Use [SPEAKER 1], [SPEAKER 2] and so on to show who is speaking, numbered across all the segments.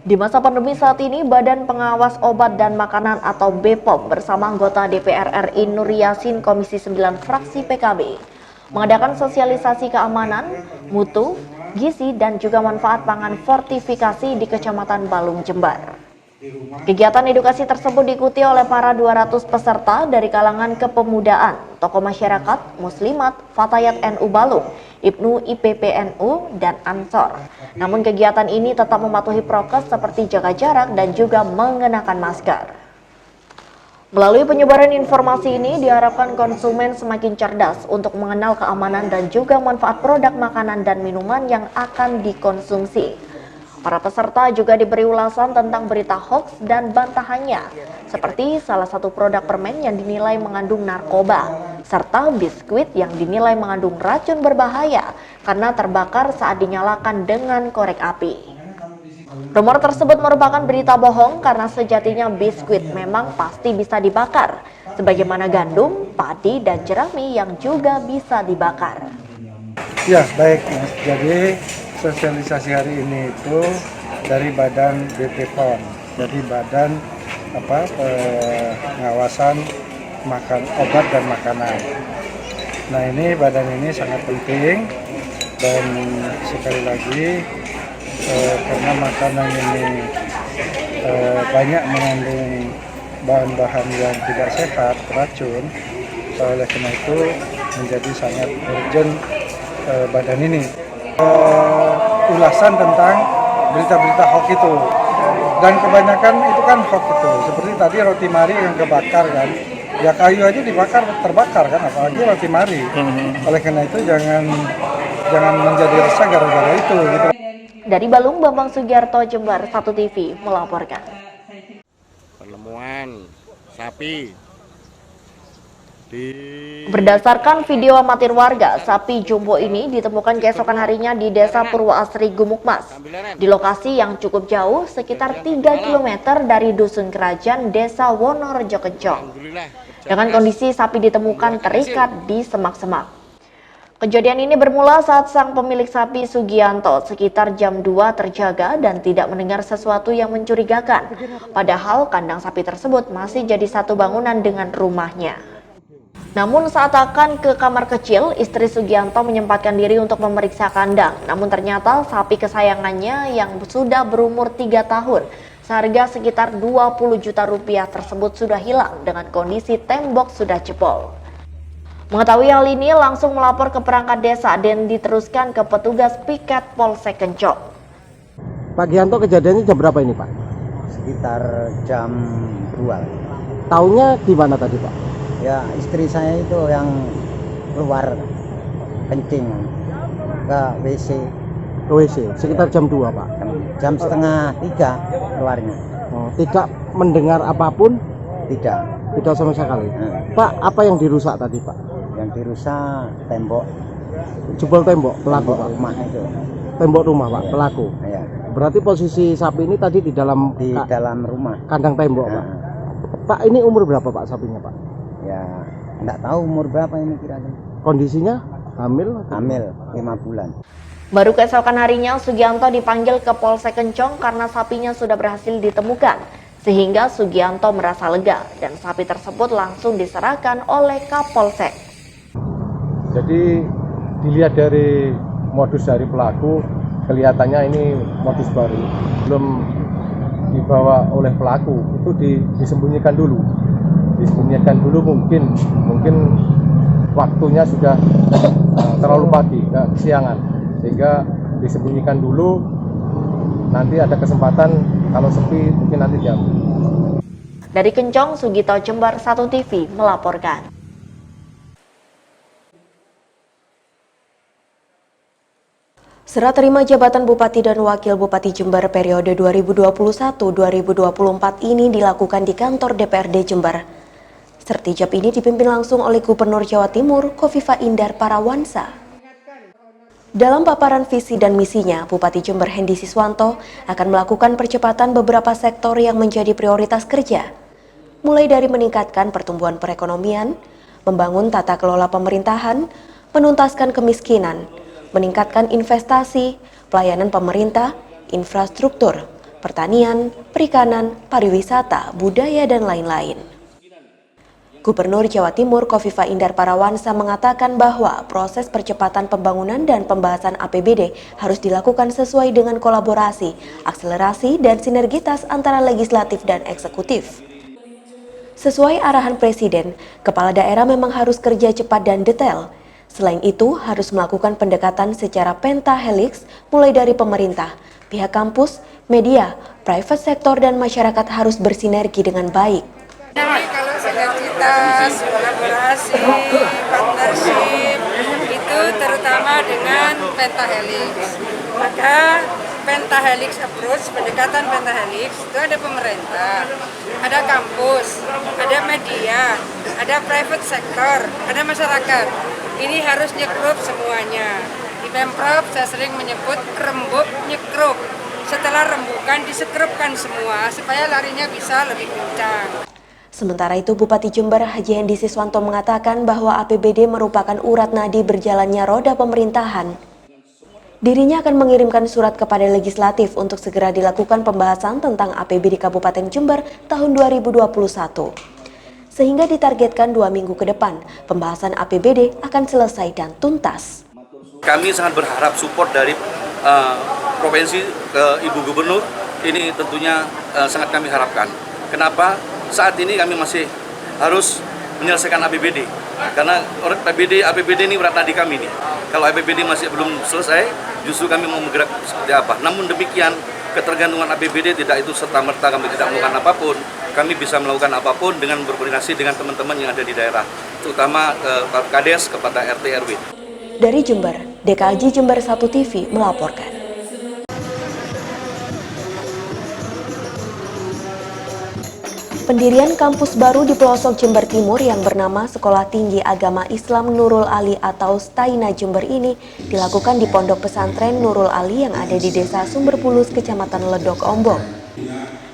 [SPEAKER 1] Di masa pandemi saat ini, Badan Pengawas Obat dan Makanan atau BPOM bersama anggota DPR RI Nur Yassin Komisi 9 fraksi PKB mengadakan sosialisasi keamanan, mutu, gizi, dan juga manfaat pangan fortifikasi di Kecamatan Balung, Jember. Kegiatan edukasi tersebut diikuti oleh para 200 peserta dari kalangan kepemudaan, tokoh masyarakat, muslimat, Fatayat NU Balung, Ibnu IPPNU, dan Ansor. Namun kegiatan ini tetap mematuhi prokes seperti jaga jarak dan juga mengenakan masker. Melalui penyebaran informasi ini diharapkan konsumen semakin cerdas untuk mengenal keamanan dan juga manfaat produk makanan dan minuman yang akan dikonsumsi. Para peserta juga diberi ulasan tentang berita hoaks dan bantahannya, seperti salah satu produk permen yang dinilai mengandung narkoba, serta biskuit yang dinilai mengandung racun berbahaya karena terbakar saat dinyalakan dengan korek api. Rumor tersebut merupakan berita bohong karena sejatinya biskuit memang pasti bisa dibakar, sebagaimana gandum, padi, dan jerami yang juga bisa dibakar.
[SPEAKER 2] Ya, baik Mas. Jadi sosialisasi hari ini itu dari Badan BPOM, jadi Badan Pengawasan Obat dan Makanan. Nah, ini badan ini sangat penting dan sekali lagi karena makanan ini banyak mengandung bahan-bahan yang tidak sehat, racun, oleh karena itu menjadi sangat urgent badan ini. Ulasan tentang berita-berita hoax itu, dan kebanyakan itu kan hoax itu, seperti tadi roti mari yang kebakar kan, ya kayu aja dibakar terbakar kan, apalagi roti mari. Oleh karena itu jangan menjadi resah gara-gara itu gitu.
[SPEAKER 1] Dari Balung, Bambang Sugiarto, Jember, 1 TV melaporkan.
[SPEAKER 3] Penemuan sapi
[SPEAKER 1] Berdasarkan video amatir warga, sapi jumbo ini ditemukan keesokan harinya di Desa Purwoasri, Gumukmas, di lokasi yang cukup jauh, sekitar 3 km dari Dusun Kerajaan Desa Wonorejo Kencong. Dengan kondisi sapi ditemukan terikat di semak-semak. Kejadian ini bermula saat sang pemilik sapi Sugianto sekitar jam 2 terjaga dan tidak mendengar sesuatu yang mencurigakan. Padahal kandang sapi tersebut masih jadi satu bangunan dengan rumahnya. Namun saat akan ke kamar kecil, istri Sugianto menyempatkan diri untuk memeriksa kandang. Namun ternyata sapi kesayangannya yang sudah berumur 3 tahun, seharga sekitar 20 juta rupiah tersebut sudah hilang dengan kondisi tembok sudah jebol. Mengetahui hal ini langsung melapor ke perangkat desa dan diteruskan ke petugas piket Polsek Kencong.
[SPEAKER 4] Pak Gianto, kejadiannya jam berapa ini Pak?
[SPEAKER 5] Sekitar jam 2.
[SPEAKER 4] Taunya gimana tadi Pak?
[SPEAKER 5] Ya, istri saya itu yang keluar kencing ke WC.
[SPEAKER 4] Ke WC, sekitar jam 2 Pak?
[SPEAKER 5] Jam setengah 3 keluarnya.
[SPEAKER 4] Oh, tidak mendengar apapun?
[SPEAKER 5] Tidak.
[SPEAKER 4] Tidak sama sekali. Pak, apa yang dirusak tadi Pak?
[SPEAKER 5] Yang dirusak tembok.
[SPEAKER 4] Jebol tembok pelaku
[SPEAKER 5] Tembok
[SPEAKER 4] Pak?
[SPEAKER 5] rumah itu.
[SPEAKER 4] Tembok rumah Pak, pelaku?
[SPEAKER 5] Ya.
[SPEAKER 4] Berarti posisi sapi ini tadi di dalam
[SPEAKER 5] rumah.
[SPEAKER 4] Kandang tembok Pak? Pak, ini umur berapa Pak sapinya Pak?
[SPEAKER 5] Ya, enggak tahu umur berapa ini kira-kira.
[SPEAKER 4] Kondisinya hamil?
[SPEAKER 5] Hamil 5 bulan.
[SPEAKER 1] Baru keesokan harinya Sugianto dipanggil ke Polsek Kencong karena sapinya sudah berhasil ditemukan. Sehingga Sugianto merasa lega dan sapi tersebut langsung diserahkan oleh Kapolsek.
[SPEAKER 6] Jadi dilihat dari modus dari pelaku, kelihatannya ini modus baru. Belum dibawa oleh pelaku, itu disembunyikan dulu. Disembunyikan dulu mungkin waktunya sudah terlalu pagi, kesiangan, sehingga disembunyikan dulu. Nanti ada kesempatan kalau sepi mungkin nanti diambil.
[SPEAKER 1] Dari Kencong, Sugito, Jember, 1 TV melaporkan.
[SPEAKER 7] Serah terima jabatan Bupati dan Wakil Bupati Jember periode 2021-2024 ini dilakukan di kantor DPRD Jember. Sertijab ini dipimpin langsung oleh Gubernur Jawa Timur, Kofifa Indar Parawansa. Dalam paparan visi dan misinya, Bupati Jember Hendy Siswanto akan melakukan percepatan beberapa sektor yang menjadi prioritas kerja, mulai dari meningkatkan pertumbuhan perekonomian, membangun tata kelola pemerintahan, menuntaskan kemiskinan, meningkatkan investasi, pelayanan pemerintah, infrastruktur, pertanian, perikanan, pariwisata, budaya, dan lain-lain. Gubernur Jawa Timur Khofifah Indar Parawansa mengatakan bahwa proses percepatan pembangunan dan pembahasan APBD harus dilakukan sesuai dengan kolaborasi, akselerasi, dan sinergitas antara legislatif dan eksekutif. Sesuai arahan Presiden, kepala daerah memang harus kerja cepat dan detail. Selain itu, harus melakukan pendekatan secara pentahelix mulai dari pemerintah, pihak kampus, media, private sector, dan masyarakat harus bersinergi dengan baik.
[SPEAKER 3] Jadi kalau sinergitas, kolaborasi, partnership itu terutama dengan pentahelix. Maka pentahelix approach, pendekatan pentahelix itu ada pemerintah, ada kampus, ada media, ada private sector, ada masyarakat. Ini harus nyekrup semuanya. Di Pemprov saya sering menyebut rembuk nyekrup. Setelah rembukan disekrupkan semua supaya larinya bisa lebih kencang.
[SPEAKER 7] Sementara itu, Bupati Jember Haji Hendi Siswanto mengatakan bahwa APBD merupakan urat nadi berjalannya roda pemerintahan. Dirinya akan mengirimkan surat kepada legislatif untuk segera dilakukan pembahasan tentang APBD Kabupaten Jember tahun 2021. Sehingga ditargetkan 2 minggu ke depan, pembahasan APBD akan selesai dan tuntas.
[SPEAKER 8] Kami sangat berharap support dari provinsi ke Ibu Gubernur, ini tentunya sangat kami harapkan. Kenapa? Saat ini kami masih harus menyelesaikan APBD, karena APBD ini berat nadi kami nih. Kalau APBD masih belum selesai, justru kami mau bergerak seperti apa. Namun demikian, ketergantungan APBD tidak itu serta-merta kami tidak melakukan apapun. Kami bisa melakukan apapun dengan berkoordinasi dengan teman-teman yang ada di daerah, terutama Kades kepada RT RW.
[SPEAKER 7] Dari Jember, DKJ Jember 1 TV melaporkan. Pendirian kampus baru di pelosok Jember Timur yang bernama Sekolah Tinggi Agama Islam Nurul Ali atau STAINA Jember ini dilakukan di Pondok Pesantren Nurul Ali yang ada di Desa Sumberbulus, Kecamatan Ledok, Ombong.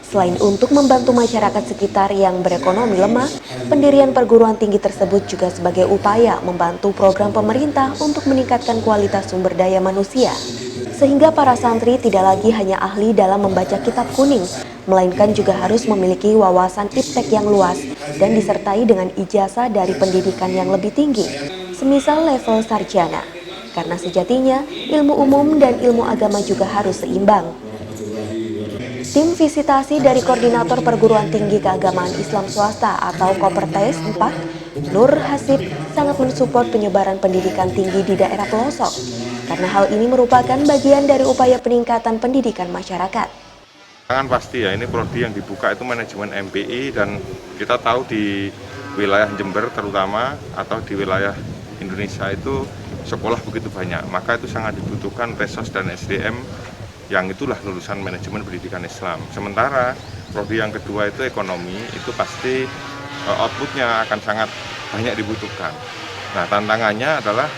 [SPEAKER 7] Selain untuk membantu masyarakat sekitar yang berekonomi lemah, pendirian perguruan tinggi tersebut juga sebagai upaya membantu program pemerintah untuk meningkatkan kualitas sumber daya manusia. Sehingga para santri tidak lagi hanya ahli dalam membaca kitab kuning, melainkan juga harus memiliki wawasan iptek yang luas dan disertai dengan ijazah dari pendidikan yang lebih tinggi, semisal level sarjana. Karena sejatinya, ilmu umum dan ilmu agama juga harus seimbang. Tim visitasi dari Koordinator Perguruan Tinggi Keagamaan Islam Swasta atau Kopertes 4, Nur Hasib, sangat mensupport penyebaran pendidikan tinggi di daerah pelosok, karena hal ini merupakan bagian dari upaya peningkatan pendidikan masyarakat.
[SPEAKER 9] Kan pasti ya, ini prodi yang dibuka itu manajemen MPI, dan kita tahu di wilayah Jember terutama atau di wilayah Indonesia itu sekolah begitu banyak, maka itu sangat dibutuhkan resos dan SDM yang itulah lulusan manajemen pendidikan Islam. Sementara prodi yang kedua itu ekonomi, itu pasti outputnya akan sangat banyak dibutuhkan. Nah, tantangannya adalah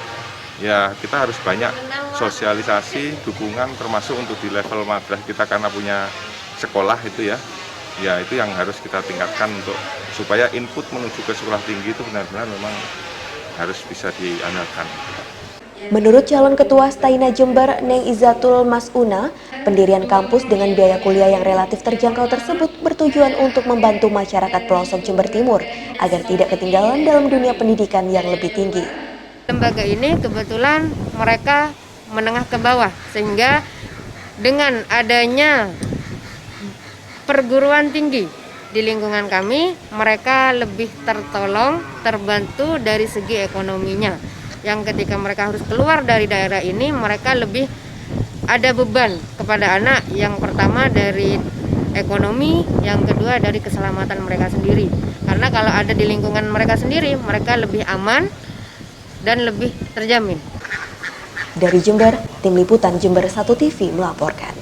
[SPEAKER 9] ya kita harus banyak sosialisasi, dukungan, termasuk untuk di level madrasah kita karena punya sekolah itu ya itu yang harus kita tingkatkan untuk supaya input menuju ke sekolah tinggi itu benar-benar memang harus bisa diandalkan.
[SPEAKER 7] Menurut calon ketua STAINA Jember, Neng Izatul Masuna, pendirian kampus dengan biaya kuliah yang relatif terjangkau tersebut bertujuan untuk membantu masyarakat pelosok Jember Timur agar tidak ketinggalan dalam dunia pendidikan yang lebih tinggi.
[SPEAKER 3] Lembaga ini kebetulan mereka menengah ke bawah, sehingga dengan adanya perguruan tinggi di lingkungan kami, mereka lebih tertolong, terbantu dari segi ekonominya. Yang ketika mereka harus keluar dari daerah ini, mereka lebih ada beban kepada anak. Yang pertama dari ekonomi, yang kedua dari keselamatan mereka sendiri. Karena kalau ada di lingkungan mereka sendiri, mereka lebih aman dan lebih terjamin.
[SPEAKER 7] Dari Jember, Tim Liputan Jember 1 TV melaporkan.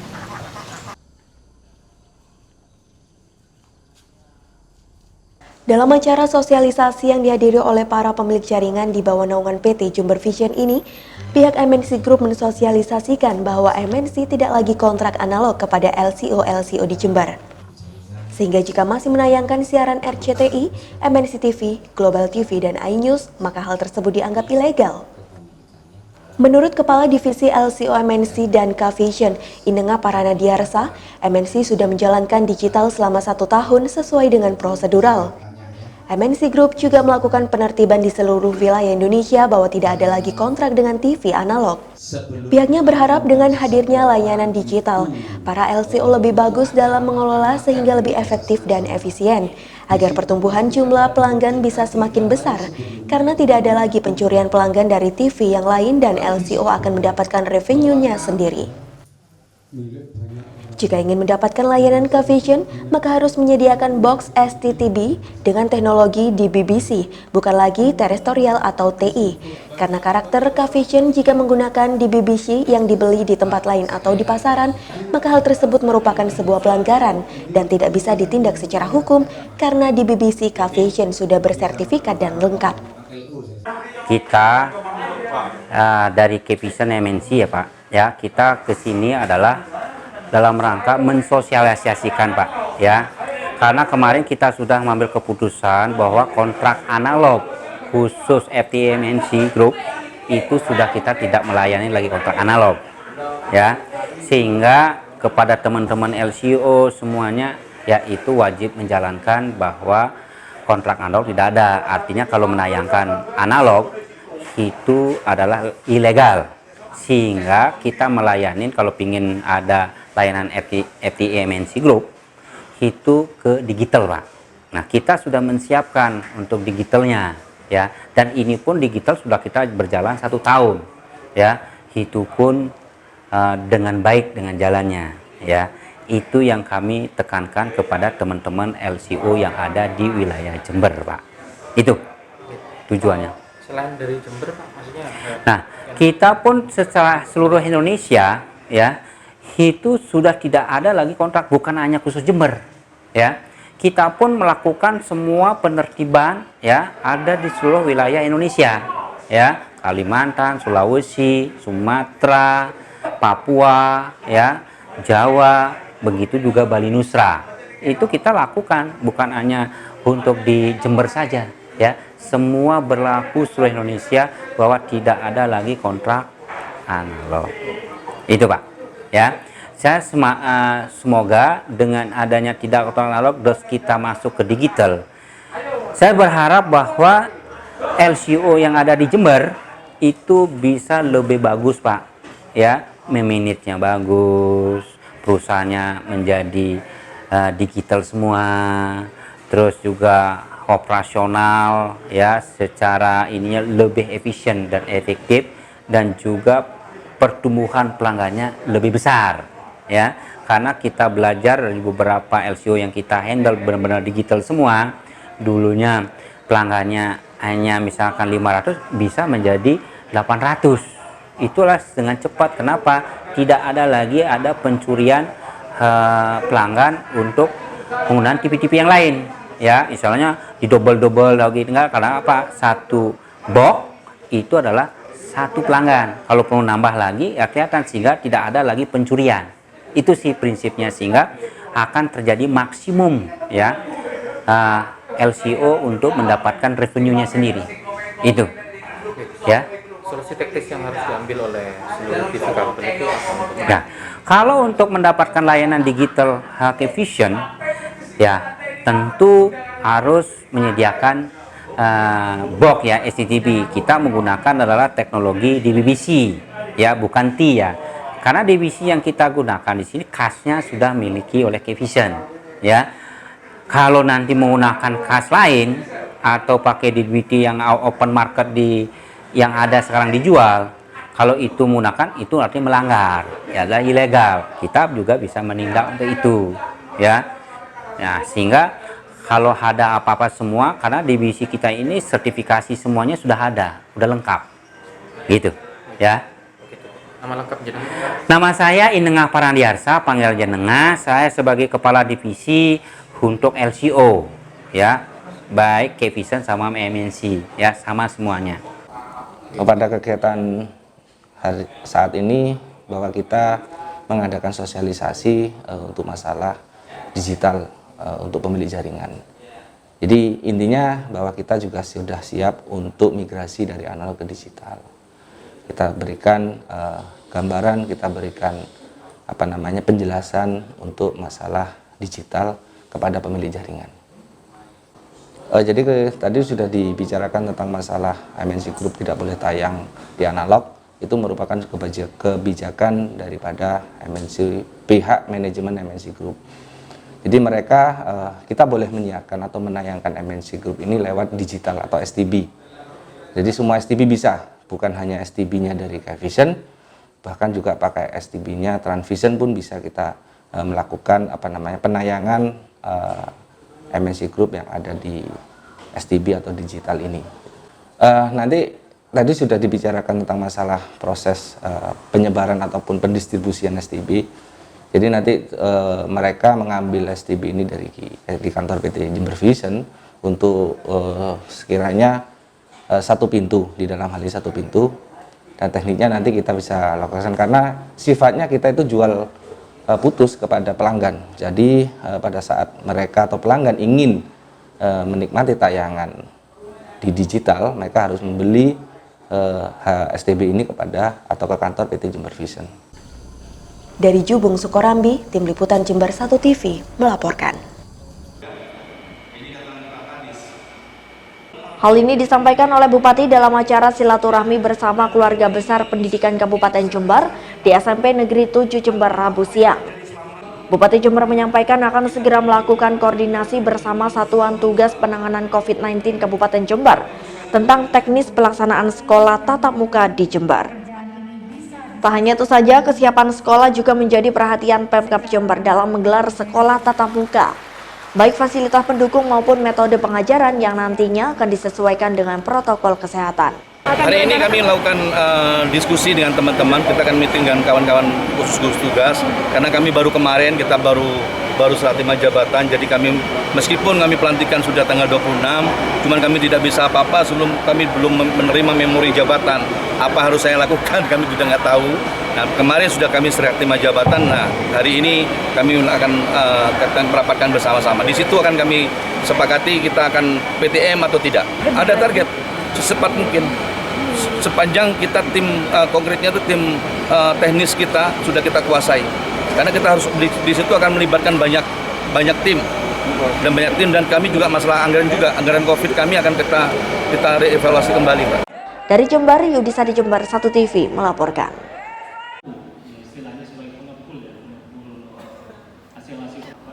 [SPEAKER 7] Dalam acara sosialisasi yang dihadiri oleh para pemilik jaringan di bawah naungan PT Jember Vision ini, pihak MNC Group mensosialisasikan bahwa MNC tidak lagi kontrak analog kepada LCO di Jember. Sehingga jika masih menayangkan siaran RCTI, MNC TV, Global TV, dan iNews, maka hal tersebut dianggap ilegal. Menurut Kepala Divisi LCO MNC dan K-Vision, Inenga Paranadiarsa, MNC sudah menjalankan digital selama 1 tahun sesuai dengan prosedural. MNC Group juga melakukan penertiban di seluruh wilayah Indonesia bahwa tidak ada lagi kontrak dengan TV analog. Pihaknya berharap dengan hadirnya layanan digital, para LCO lebih bagus dalam mengelola sehingga lebih efektif dan efisien, agar pertumbuhan jumlah pelanggan bisa semakin besar, karena tidak ada lagi pencurian pelanggan dari TV yang lain dan LCO akan mendapatkan revenue-nya sendiri. Jika ingin mendapatkan layanan K-Vision, maka harus menyediakan box STTB dengan teknologi DBBC, bukan lagi terestrial atau TI. Karena karakter K-Vision jika menggunakan DBBC yang dibeli di tempat lain atau di pasaran, maka hal tersebut merupakan sebuah pelanggaran dan tidak bisa ditindak secara hukum karena DBBC K-Vision sudah bersertifikat dan lengkap.
[SPEAKER 10] Kita dari K-Vision MNC ya Pak, ya kita kesini adalah dalam rangka mensosialisasikan Pak, ya. Karena kemarin kita sudah mengambil keputusan bahwa kontrak analog khusus FTMNC Group itu sudah kita tidak melayani lagi kontrak analog, ya. Sehingga kepada teman-teman LCO semuanya ya itu wajib menjalankan bahwa kontrak analog tidak ada. Artinya kalau menayangkan analog itu adalah ilegal. Sehingga kita melayani kalau ingin ada layanan FTMNC Group itu ke digital Pak. Nah kita sudah menyiapkan untuk digitalnya ya, dan ini pun digital sudah kita berjalan 1 tahun ya, itu pun dengan baik dengan jalannya ya. Itu yang kami tekankan kepada teman-teman LCO yang ada di wilayah Jember Pak. Itu tujuannya.
[SPEAKER 11] Selain dari Jember Pak, maksudnya?
[SPEAKER 10] Nah kita pun secara seluruh Indonesia ya, itu sudah tidak ada lagi kontrak, bukan hanya khusus Jember ya. Kita pun melakukan semua penertiban ya, ada di seluruh wilayah Indonesia ya, Kalimantan, Sulawesi, Sumatera, Papua ya, Jawa, begitu juga Bali Nusra. Itu kita lakukan bukan hanya untuk di Jember saja ya, semua berlaku seluruh Indonesia bahwa tidak ada lagi kontrak analog. Itu Pak ya. Saya semoga dengan adanya tidak kontrak analog terus kita masuk ke digital, saya berharap bahwa LCO yang ada di Jember itu bisa lebih bagus Pak ya, memanagenya bagus, perusahaannya menjadi digital semua, terus juga operasional ya, secara ininya lebih efisien dan efektif, dan juga pertumbuhan pelanggannya lebih besar ya. Karena kita belajar dari beberapa LCO yang kita handle benar-benar digital semua, dulunya pelanggannya hanya misalkan 500 bisa menjadi 800. Itulah dengan cepat. Kenapa? Tidak ada lagi ada pencurian pelanggan untuk penggunaan TV-TV yang lain ya, misalnya di double lagi, enggak, karena apa? Satu box itu adalah 1 pelanggan, kalau perlu nambah lagi ya kelihatan, sehingga tidak ada lagi pencurian. Itu sih prinsipnya, sehingga akan terjadi maksimum ya LCO untuk mendapatkan revenue-nya sendiri. Itu ya.
[SPEAKER 11] Solusi teknis yang harus diambil oleh seluruh TV kabel itu apa?
[SPEAKER 10] Nah, kalau untuk mendapatkan layanan digital K-Vision ya tentu harus menyediakan box ya STTB. Kita menggunakan adalah teknologi DBBC ya, bukan T ya. Karena DBBC yang kita gunakan di sini khasnya sudah miliki oleh K-Vision ya. Kalau nanti menggunakan khas lain atau pakai DBBC yang open market yang ada sekarang dijual, kalau itu menggunakan itu artinya melanggar ya, adalah ilegal. Kita juga bisa menindak untuk itu ya. Nah, sehingga kalau ada apa-apa semua, karena DBBC kita ini sertifikasi semuanya sudah ada, sudah lengkap gitu ya.
[SPEAKER 11] Nama lengkap jenengan?
[SPEAKER 10] Nama saya Inenga Paranadiarsa, panggil jenengan. Saya sebagai kepala divisi untuk LCO ya, baik K-Vision sama MNC ya, sama semuanya.
[SPEAKER 12] Pada kegiatan saat ini bahwa kita mengadakan sosialisasi untuk masalah digital untuk pemilik jaringan. Jadi intinya bahwa kita juga sudah siap untuk migrasi dari analog ke digital. kita berikan gambaran, kita berikan penjelasan untuk masalah digital kepada pemilik jaringan. Jadi tadi sudah dibicarakan tentang masalah MNC Group tidak boleh tayang di analog. Itu merupakan kebijakan daripada pihak manajemen MNC Group. Jadi mereka, kita boleh menyiarkan atau menayangkan MNC Group ini lewat digital atau STB. Jadi semua STB bisa, bukan hanya STB-nya dari Cavision, bahkan juga pakai STB-nya Transvision pun bisa kita melakukan penayangan MNC Group yang ada di STB atau digital ini. Tadi sudah dibicarakan tentang masalah proses penyebaran ataupun pendistribusian STB. Jadi nanti mereka mengambil STB ini di kantor PT Jember Vision untuk sekiranya satu pintu, di dalam hal ini satu pintu, dan tekniknya nanti kita bisa lakukan karena sifatnya kita itu jual putus kepada pelanggan. Jadi pada saat mereka atau pelanggan ingin menikmati tayangan di digital, mereka harus membeli STB ini kepada atau ke kantor PT Jember Vision.
[SPEAKER 7] Dari Jubung Sukorambi, Tim Liputan Jember 1 TV melaporkan.
[SPEAKER 1] Hal ini disampaikan oleh Bupati dalam acara silaturahmi bersama keluarga besar pendidikan Kabupaten Jember di SMP Negeri 7 Jember Rabu siang. Bupati Jember menyampaikan akan segera melakukan koordinasi bersama Satuan Tugas Penanganan COVID-19 Kabupaten Jember tentang teknis pelaksanaan sekolah tatap muka di Jember. Tak hanya itu saja, kesiapan sekolah juga menjadi perhatian Pemkab Jember dalam menggelar sekolah tatap muka, baik fasilitas pendukung maupun metode pengajaran yang nantinya akan disesuaikan dengan protokol kesehatan.
[SPEAKER 8] Hari ini kami melakukan diskusi dengan teman-teman, kita akan meeting dengan kawan-kawan khusus tugas, karena kami baru kemarin, kita baru serah terima jabatan, jadi kami meskipun kami pelantikan sudah tanggal 26, cuman kami tidak bisa apa-apa sebelum kami belum menerima memori jabatan. Apa harus saya lakukan, kami juga nggak tahu. Nah, kemarin sudah kami serah terima jabatan, nah hari ini kami akan merapatkan bersama-sama. Di situ akan kami sepakati kita akan PTM atau tidak. Ada target, secepat mungkin. Sepanjang kita tim konkretnya itu tim teknis kita sudah kita kuasai. Karena kita harus di situ akan melibatkan banyak tim dan kami juga masalah anggaran COVID kami akan kita reevaluasi kembali, Pak.
[SPEAKER 1] Dari Jember, Yudisa di Jember 1 TV melaporkan.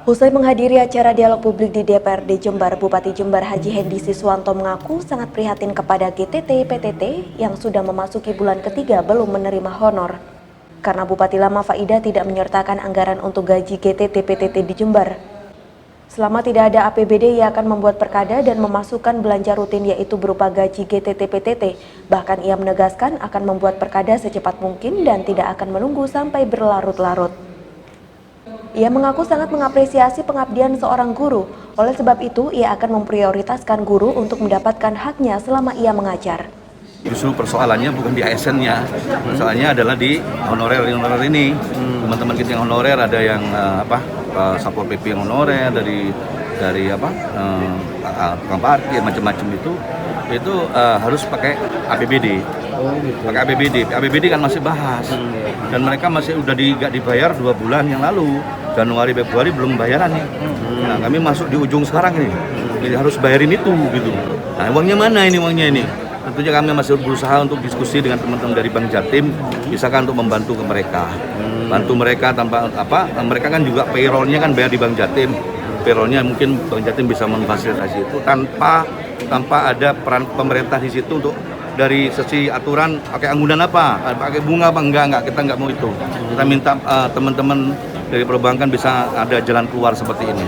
[SPEAKER 7] Usai menghadiri acara dialog publik di DPRD Jember, Bupati Jember Haji Hendi Siswanto mengaku sangat prihatin kepada GTT PTT yang sudah memasuki bulan ketiga belum menerima honor. Karena Bupati Lama Faida tidak menyertakan anggaran untuk gaji GTT PTT di Jember. Selama tidak ada APBD, ia akan membuat perkada dan memasukkan belanja rutin yaitu berupa gaji GTT PTT. Bahkan ia menegaskan akan membuat perkada secepat mungkin dan tidak akan menunggu sampai berlarut-larut. Ia mengaku sangat mengapresiasi pengabdian seorang guru. Oleh sebab itu, ia akan memprioritaskan guru untuk mendapatkan haknya selama ia mengajar.
[SPEAKER 8] Justru persoalannya bukan di ASN-nya, persoalannya adalah di honorer ini. Teman-teman kita yang honorer ada yang Satpol PP yang honorer dari tukang parkir macam-macam itu harus pakai APBD. Pakai APBD kan masih bahas dan mereka masih udah nggak dibayar 2 bulan yang lalu, Januari Februari belum bayaran nih. Nah, kami masuk di ujung sekarang ini, jadi harus bayarin itu gitu. Nah, uangnya mana ini uangnya ini? Tentunya kami masih berusaha untuk diskusi dengan teman-teman dari Bank Jatim, misalkan untuk membantu ke mereka, bantu mereka tanpa mereka kan juga payroll-nya kan bayar di Bank Jatim, payroll-nya mungkin Bank Jatim bisa memfasilitasi itu tanpa ada peran pemerintah di situ untuk dari sisi aturan pakai anggunan apa, pakai bunga apa enggak kita nggak mau itu. Kita minta teman-teman dari perbankan bisa ada jalan keluar seperti ini.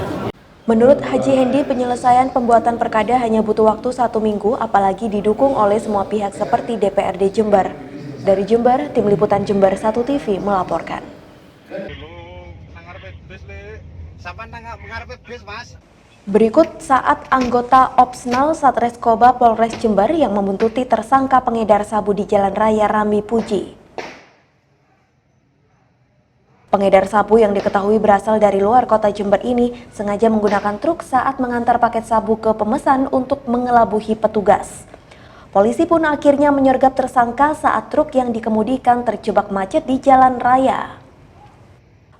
[SPEAKER 7] Menurut Haji Hendi, penyelesaian pembuatan perkada hanya butuh waktu 1 minggu, apalagi didukung oleh semua pihak seperti DPRD Jember. Dari Jember, Tim Liputan Jember 1 TV melaporkan. Berikut saat anggota Opsnal Satreskoba Polres Jember yang membuntuti tersangka pengedar sabu di Jalan Raya Rami Puji. Pengedar sabu yang diketahui berasal dari luar kota Jember ini sengaja menggunakan truk saat mengantar paket sabu ke pemesan untuk mengelabuhi petugas. Polisi pun akhirnya menyergap tersangka saat truk yang dikemudikan terjebak macet di jalan raya.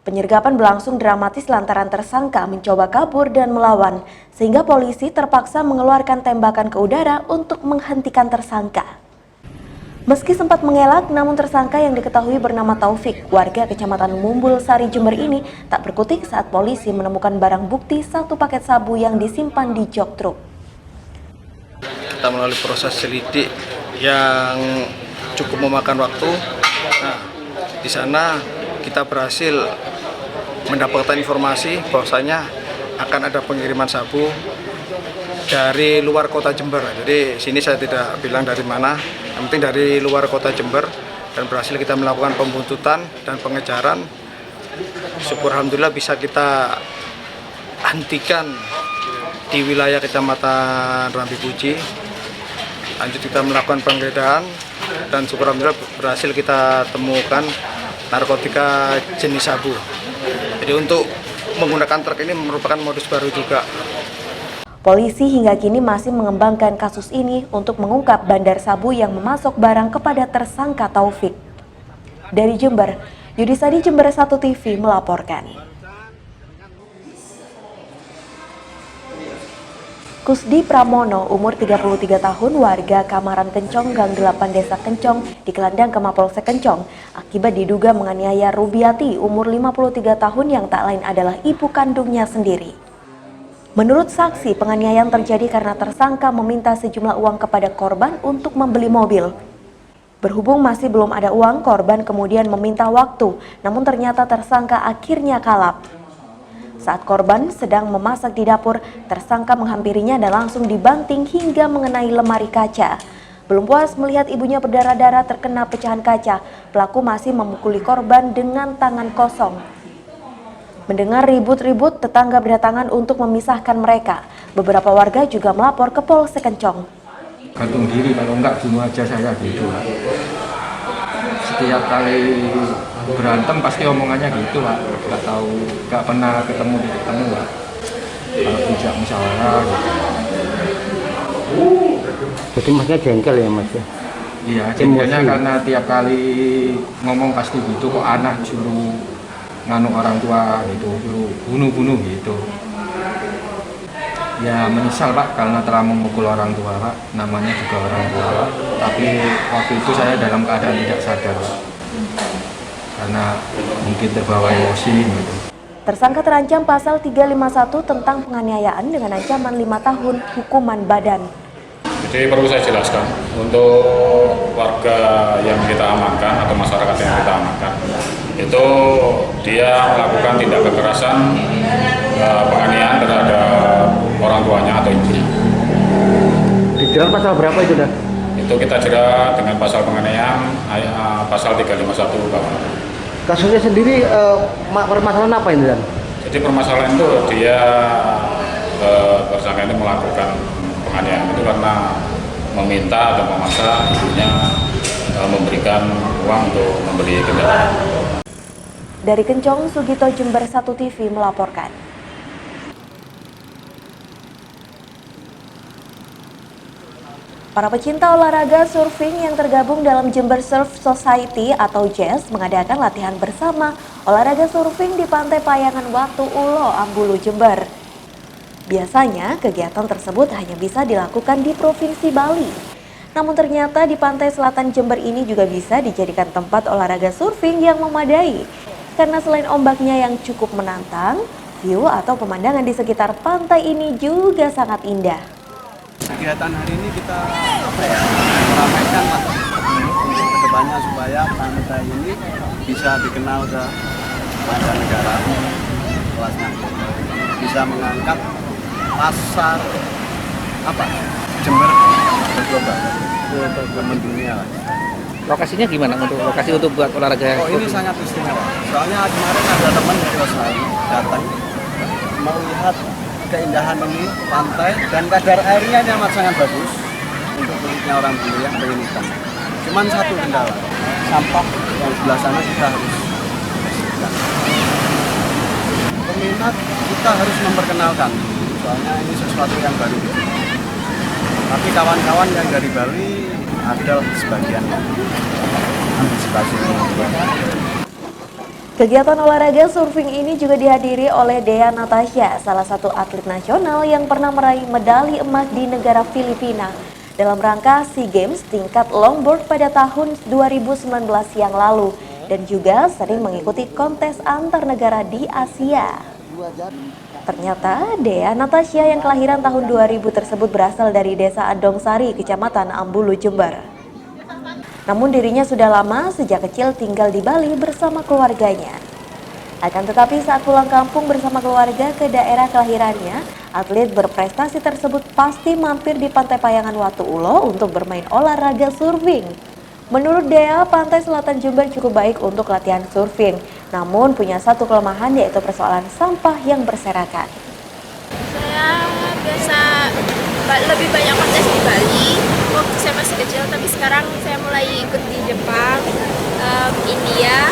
[SPEAKER 7] Penyergapan berlangsung dramatis lantaran tersangka mencoba kabur dan melawan, sehingga polisi terpaksa mengeluarkan tembakan ke udara untuk menghentikan tersangka. Meski sempat mengelak, namun tersangka yang diketahui bernama Taufik, warga Kecamatan Mumbul Sari, Jember ini tak berkutik saat polisi menemukan barang bukti 1 paket sabu yang disimpan di jok truk.
[SPEAKER 13] Kita melalui proses selidik yang cukup memakan waktu. Nah, di sana kita berhasil mendapatkan informasi bahwasanya akan ada pengiriman sabu dari luar kota Jember. Jadi sini saya tidak bilang dari mana, yang penting dari luar kota Jember, dan berhasil kita melakukan pembuntutan dan pengejaran. Syukur alhamdulillah bisa kita hentikan di wilayah Kecamatan Rambi Puji. Lanjut kita melakukan penggeledahan dan syukur alhamdulillah berhasil kita temukan narkotika jenis sabu. Jadi untuk menggunakan truk ini merupakan modus baru juga.
[SPEAKER 7] Polisi hingga kini masih mengembangkan kasus ini untuk mengungkap bandar sabu yang memasok barang kepada tersangka Taufik. Dari Jember, Yudhisadi, Jember 1 TV melaporkan. Kusdi Pramono, umur 33 tahun, warga Kamaran Kencong, Gang 8 Desa Kencong, dikelandang ke Mapolsek Kencong, akibat diduga menganiaya Rubiati, umur 53 tahun yang tak lain adalah ibu kandungnya sendiri. Menurut saksi, penganiayaan terjadi karena tersangka meminta sejumlah uang kepada korban untuk membeli mobil. Berhubung masih belum ada uang, korban kemudian meminta waktu, namun ternyata tersangka akhirnya kalap. Saat korban sedang memasak di dapur, tersangka menghampirinya dan langsung dibanting hingga mengenai lemari kaca. Belum puas melihat ibunya berdarah-darah terkena pecahan kaca, pelaku masih memukuli korban dengan tangan kosong. Mendengar ribut-ribut, tetangga berdatangan untuk memisahkan mereka. Beberapa warga juga melapor ke Polsek Kencong.
[SPEAKER 6] Gantung diri, kalau enggak bunuh aja saya gitu. Setiap kali berantem pasti omongannya gitu lah, nggak tahu, nggak pernah ketemu lah. Kalau tidak musyawarah gitu.
[SPEAKER 4] Jadi maksudnya jengkel ya mas ya?
[SPEAKER 6] Iya, jengkelnya karena tiap kali ngomong pasti gitu, kok anak suruh nganu orang tua gitu, suruh bunuh-bunuh gitu. Ya menyesal Pak karena telah memukul orang tua Pak, namanya juga orang tua Pak. Tapi waktu itu saya dalam keadaan tidak sadar Pak. Karena mungkin terbawa emosi gitu.
[SPEAKER 7] Tersangka terancam pasal 351 tentang penganiayaan dengan ancaman 5 tahun hukuman badan.
[SPEAKER 14] Jadi perlu saya jelaskan untuk warga yang kita amankan atau masyarakat yang kita amankan, itu dia melakukan tindak kekerasan penganiayaan terhadap orang tuanya atau ibunya.
[SPEAKER 4] Dijerat pasal berapa itu dah?
[SPEAKER 14] Itu kita jerat dengan pasal penganiayaan pasal 351 KUHP.
[SPEAKER 4] Kasusnya sendiri permasalahan apa ini dan?
[SPEAKER 14] Jadi permasalahan itu dia tersangka ini melakukan penganiayaan itu karena meminta atau memaksa ibunya memberikan uang untuk membeli kendaraan.
[SPEAKER 7] Dari Kencong, Sugito, Jember 1 TV melaporkan. Para pecinta olahraga surfing yang tergabung dalam Jember Surf Society atau JES mengadakan latihan bersama olahraga surfing di Pantai Payangan Watu Ulo, Ambulu, Jember. Biasanya kegiatan tersebut hanya bisa dilakukan di Provinsi Bali. Namun ternyata di pantai selatan Jember ini juga bisa dijadikan tempat olahraga surfing yang memadai. Karena selain ombaknya yang cukup menantang, view atau pemandangan di sekitar pantai ini juga sangat indah.
[SPEAKER 15] Kegiatan hari ini kita meramaikan lah untuk kedepannya supaya pantai ini bisa dikenal ke mancanegara, kelasnya bisa mengangkat pasar Jember global ke mendunia.
[SPEAKER 16] Lokasinya gimana untuk lokasi untuk buat olahraga?
[SPEAKER 15] Oh ini sangat istimewa. Soalnya kemarin ada teman dari Australia datang mau lihat keindahan ini pantai dan kadar airnya ini amat sangat bagus untuk kulitnya orang dulu yang pengen ikan. Cuman satu kendala, sampah yang sebelah sana kita harus bersihkan. Peminat kita harus memperkenalkan, soalnya ini sesuatu yang baru. Tapi kawan-kawan yang dari Bali ada sebagian antisipasi.
[SPEAKER 1] Kegiatan olahraga surfing ini juga dihadiri oleh Dea Natasha, salah satu atlet nasional yang pernah meraih medali emas di negara Filipina dalam rangka SEA Games tingkat longboard pada tahun 2019 yang lalu dan juga sering mengikuti kontes antar negara di Asia. Ternyata Dea Natasha yang kelahiran tahun 2000 tersebut berasal dari desa Adongsari, Kecamatan Ambulu, Jember. Namun dirinya sudah lama sejak kecil tinggal di Bali bersama keluarganya. Akan tetapi saat pulang kampung bersama keluarga ke daerah kelahirannya, atlet berprestasi tersebut pasti mampir di Pantai Payangan Watu Ulo untuk bermain olahraga surfing. Menurut Dea, Pantai Selatan Jember cukup baik untuk latihan surfing, namun punya satu kelemahan yaitu persoalan sampah yang berserakan.
[SPEAKER 17] Saya biasa lebih banyak kontes di Bali waktu saya masih kecil, tapi sekarang saya mulai ikut di Jepang, India,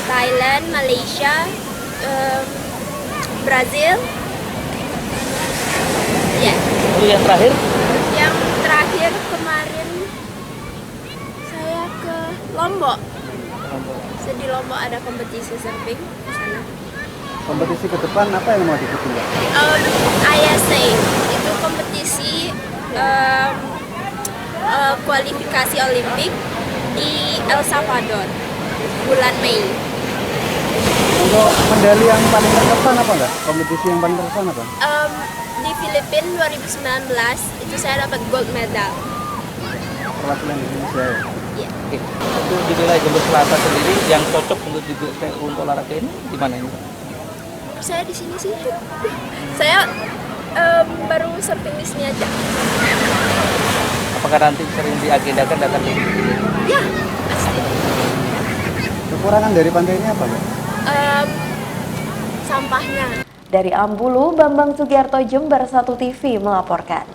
[SPEAKER 17] Thailand, Malaysia, Brazil. Ya.
[SPEAKER 16] Yang terakhir?
[SPEAKER 17] Yang terakhir kemarin saya ke Lombok. Di Lombok ada kompetisi surfing di sana.
[SPEAKER 15] Kompetisi ke depan apa yang mau diikuti?
[SPEAKER 17] ISA itu kompetisi kualifikasi Olimpik di El Salvador bulan Mei.
[SPEAKER 15] Untuk medali yang paling terkesan apa enggak? Kompetisi yang paling terkesan apa?
[SPEAKER 17] Di Filipina 2019 itu saya dapat gold medal.
[SPEAKER 15] Perwakilan Indonesia ya?
[SPEAKER 17] Iya.
[SPEAKER 16] Untuk di wilayah Jember Selatan sendiri yang cocok untuk olahraga ini di mana ini?
[SPEAKER 17] Saya di sini sih. Saya baru surfing di sini aja.
[SPEAKER 16] Apakah nanti sering diagendakan datang ke sini?
[SPEAKER 17] Ya, pasti.
[SPEAKER 15] Kekurangan dari pantai ini apa, Mbak?
[SPEAKER 17] Sampahnya.
[SPEAKER 1] Dari Ambulu, Bambang Sugiarto, Jember 1 TV melaporkan.